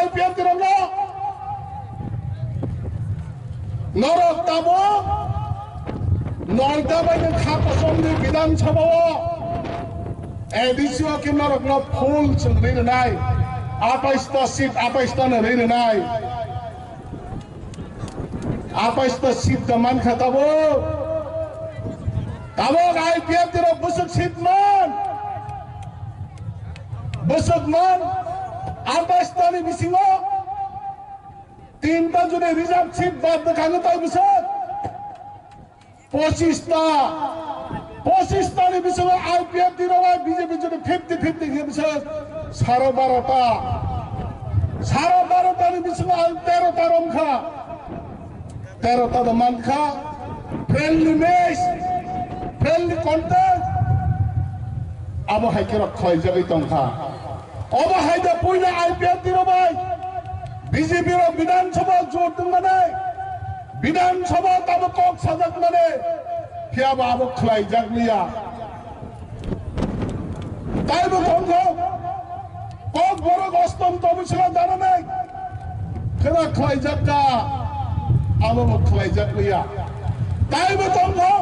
IPF 들었나? 너로 따보 নয়টাবাই는 খাপসমনি বিধানসভাও এডিসিও কি নরকনো ফুল চলরিনো নাই 28টা seat 28টা নরিনো নাই 28টা সিট দমান খাতাবো তাবো আইপিএফ দির বুসুক সিট মান 28টা নি বিসিঙো তিনটা যদি রিজার্ভ সিট বাদ দেখানো তাই বুসুক 25টা নি বিসিঙো আইপিএফ দির বিজেপি যদি 50-50 নি বিসিঙো 12.5টা নি বিসিঙো 13টা রমখা 13টা দমানখা friendly match friendly contact abo haike rakhoi jagai tongkha oba haida puina IPF diro bai BJP ro bidhan sabha jor dung mane bidhan sabha tabo kok sajak mane kia ba abo khlai jakliya tai bo tongkha kok boro gostom tobu sila dana nai khera khlai jakka abo khlai jakliya tai bo tongkha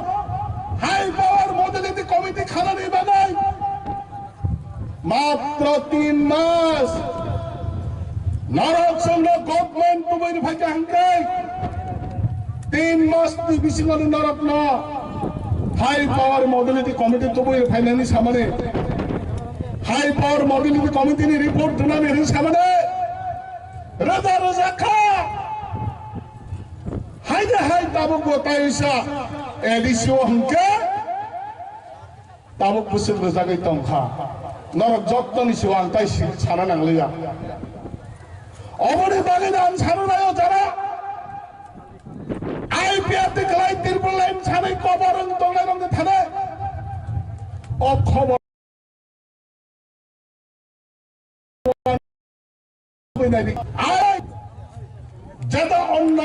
high power modality committee খানা নিবে নাই মাত্র 3 মাস নরক সঙ্গ government তুমির ভাইকে হাঙ্কাই 3 মাস বিসিঙনি নরক ন high power modality committee তুমির ফাইনানি সামনে হাই পাওয়ার মডেলিটি কমিটি নি রিপোর্ট দুনানি রি সামনে রাজা রাজা খা হাইদে হাই তাবো গোতাইসা এডিসিও হংকে তাবক বুসুক রজাগৈ তংখা নরক যত্তনি সিওয়াং তাই সানা নাংলিয়া অবনি বাগে নাম সানো নাও যারা আইপিএফ তে গলাই তিরপুর লাইন সানাই কবরং দংলাই রং থানে অ খবর আই যেটা অন্য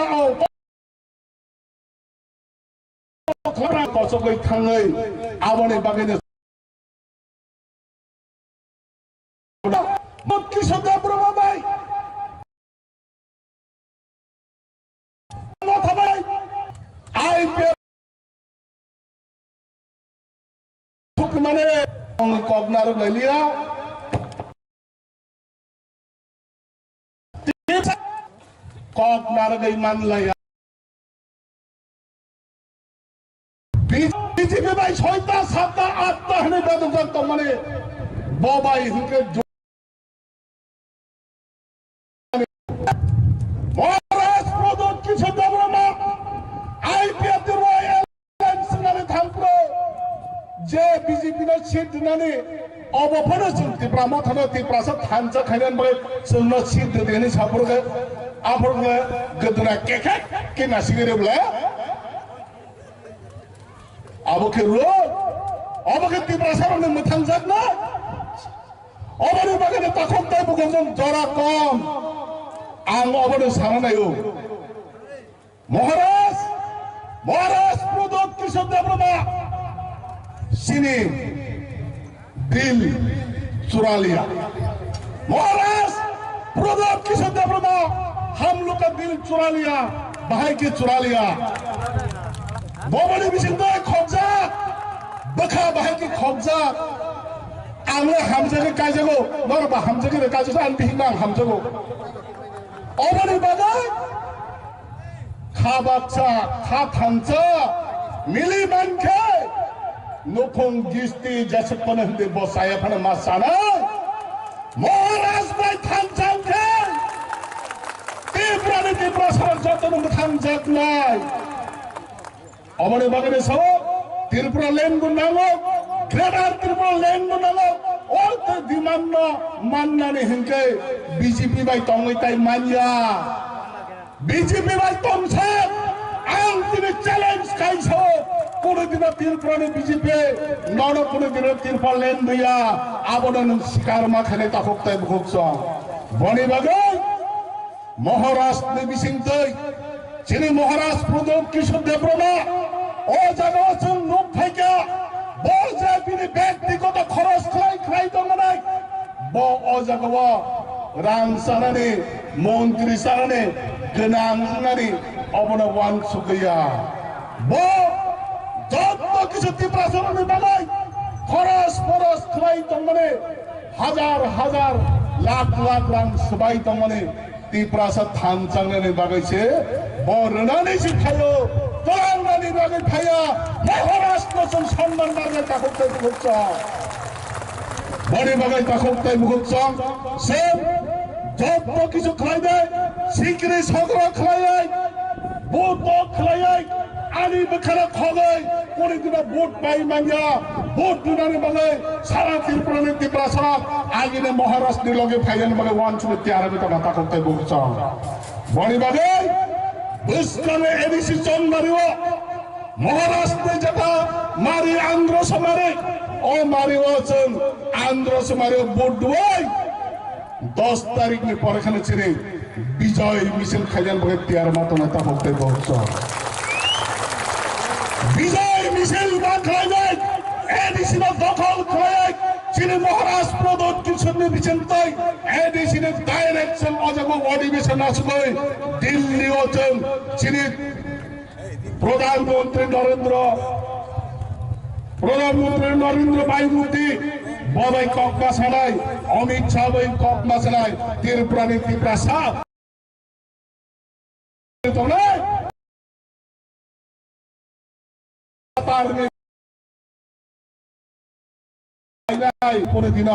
Khorang kosogoi thangai abone bagene mukki soda broma bai Motha bai IPF thuk mane kognar lelia kognar gai man laya BJP ভাই 6টা 7টা 8টা হনে বেদক তো মানে বাবাই হুকে মহারাজ প্রদত কিছু দেবনা আইপিএফ দের ইলেকশনালে থামপ্রো যে বিজেপি নো সিট দিনানি অবফনে Tipra Motha Tipra সব Thansa খাইনান বলে সন্ন সিট দেনি সাপরগে আপরগে গদনা কেকে কে নাসিগরে বলে aboke ro aboke Tipra sarone muthang jakna obone bagane takok tai bugom jora kom ang obone saranayo মহারাজ প্রদত কৃষক দেবনা সিনি দিল चुरा लिया महाराज प्रदत कृषक देवना हम लोग का दिल चुरा लिया भाई के चुरा लिया बोबड़ी बिसिंदो खबजा बखा बाहाय की खबजा आंले हामजगे काजगो नरबा हामजगे काजगो आन बिहिना हामजगो ओबड़ी बागाय खाबाचा खा थांचा मिली मानखे नुफुं गिस्ती जसपन हंदे बसाया फन मासाना महाराज बाय थांचांखे Tipra सरक जतन थांजाक नाय अमने बागने सो Tipra लेन गुनांगो ग्रेटर Tipra लेन गुनांगो और तो दिमानो मानना ने हिंके बीजेपी बाई तोंगई ताई मानिया बीजेपी बाई तोंगसे आंग तिने चैलेंज काइसो पूरे दिन Tipra ने बीजेपी नौनो पूरे दिन Tipra लेन दिया आबोनो नम शिकार मा खने ताखोक ताई बुखोक्सो बनी बागो महाराष्ट्र ने बिसिंगतै चिनी महाराष्ट्र प्रदत किशोर देवना ओ जगह नुक थाइका बो जे बिनि व्यक्तिगत खरच खाइ दंनाय बो ओ जगह रां सानानै मन्त्रि सानानै गोनां जानानै अबनो वान सुगैया बो যত কিছু ত্রিপুরা সরণে বানাই খরচ ফরচ খাই তমনে হাজার হাজার লাখ লাখ রাং সবাই তমনে ত্রিপুরা সা থান চাংনে বাগাইছে বরনানি শিখাयो তোরাংনানি বাগাই খায়া মহারাষ্ট্র সং সম্মান বাগাই তাকতে মুখছ বড়ি বাগাই তাকতে মুখছ সে যত কিছু খাই দেয় সিকরি সগরা খাই দেয় বুট খাই आनी बखरा खगै कोनी दिना भोट पाई मांगा भोट दिनाने बगे सारा त्रिपुरा ने त्रिपुरा सारा आगे ने महाराष्ट्र लगे फाइनल बगे वान छुने त्यार में तो करते बोलछ बड़ी बगे बुस्कने एडीसी चंग मारियो महाराष्ट्र जटा मारी आंध्र समारे ओ मारियो चंग आंध्र समारे भोट दुई 10 तारीख में परखाने छिरे विजय मिছিল खाइजान बगे त्यार मातो नेता करते बोलछ বিজয় মিছিল বা খাইযায় এডিসি না দখল খাইয় চিনি মহারাজ প্রদত কিশোরনে বিচেন্তাই এডিসি নে ডাইরেকশন অজগ অধিবেশন আসবে দিল্লি ওচন চিনি প্রধানমন্ত্রী নরেন্দ্র ভাই মোদী ববাই ককমা সালাই অমিত শাহ ভাই ককমা সালাই ত্রিপুরা নে ত্রিপুরা সা তোমরা পরে দিন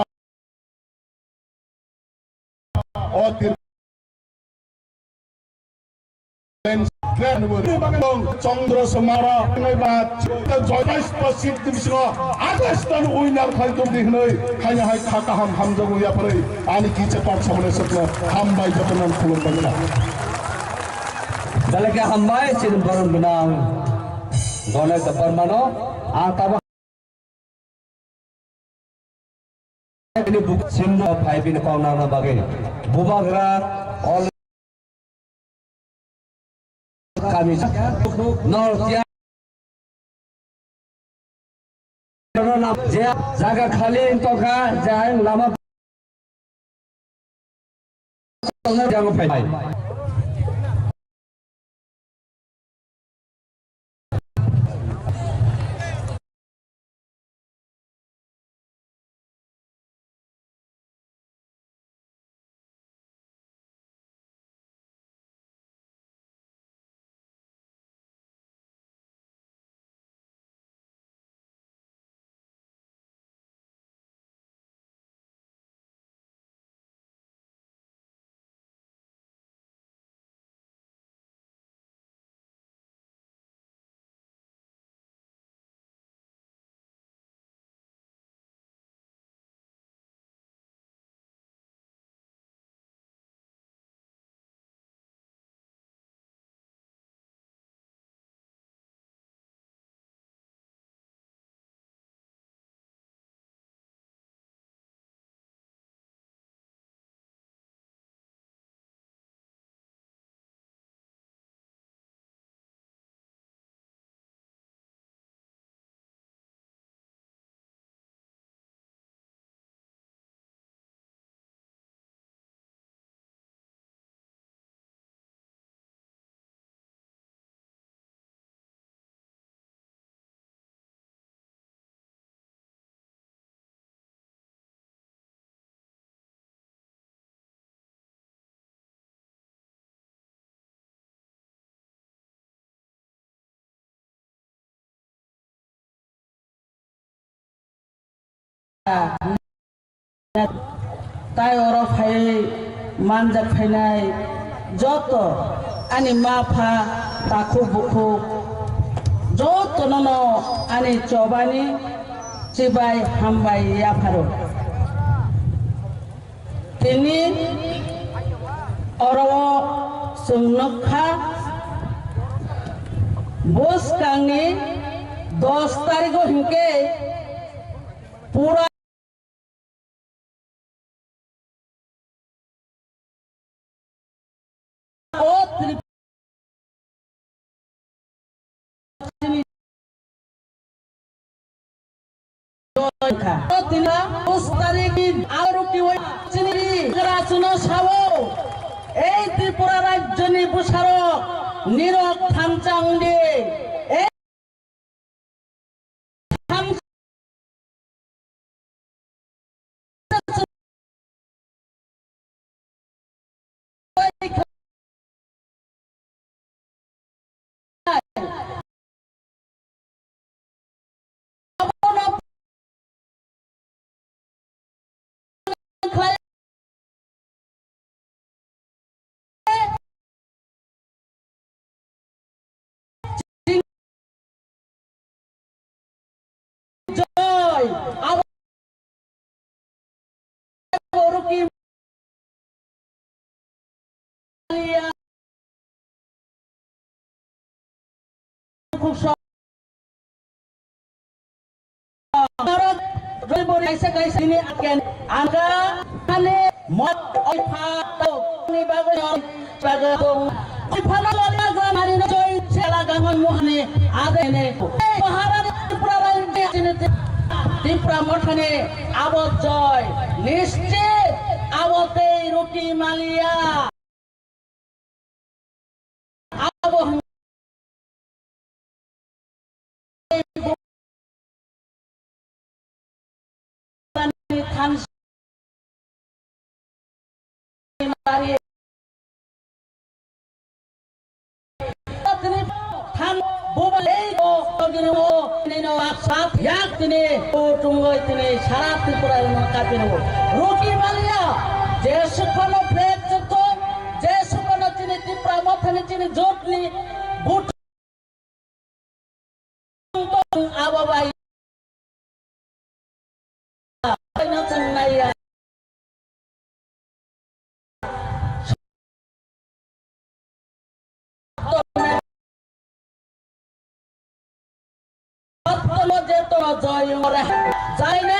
চন্দ্র সমারা জয়স্পসিট দিবস আগাস্তান উইনার খাইতো দেখনে খাইয়া হাই খাকা হাম হামজগ উইয়া পরে আনি কিছে পাট সামনে সত্য হামবাই যতন খুলন বাগলা dalaka hambay sin baron benang gona ka permano ataba ini buk simno 5 in kauna na bagay bubagra all kami north ya jaga khali to ka jai lama jangan phai তাই ওরা ফাই মানজা ফাইনাই যত আনি মাফা তাকু বুকু যত নন আনি চবানি চিবাই হামবাই ইয়াফারো তিনি অরব সুমনখা বস কাংনি 10 তারিখ হিংকে পুরা এই ত্রিপুরা রাজ্য নিপুষারক নিরক থানচা উন্ডে Tipra Mothane Abot Joy Nischit Abote Ruki Malia Aboh Thansa সারা ত্রিপুরার কাপি নেব রুকি মালিয়া যে সুখন প্লেট যে সুখন চিনি ত্রিপুরা মথানি চিনি জোটনি বুট আবাবাই জয় জয় না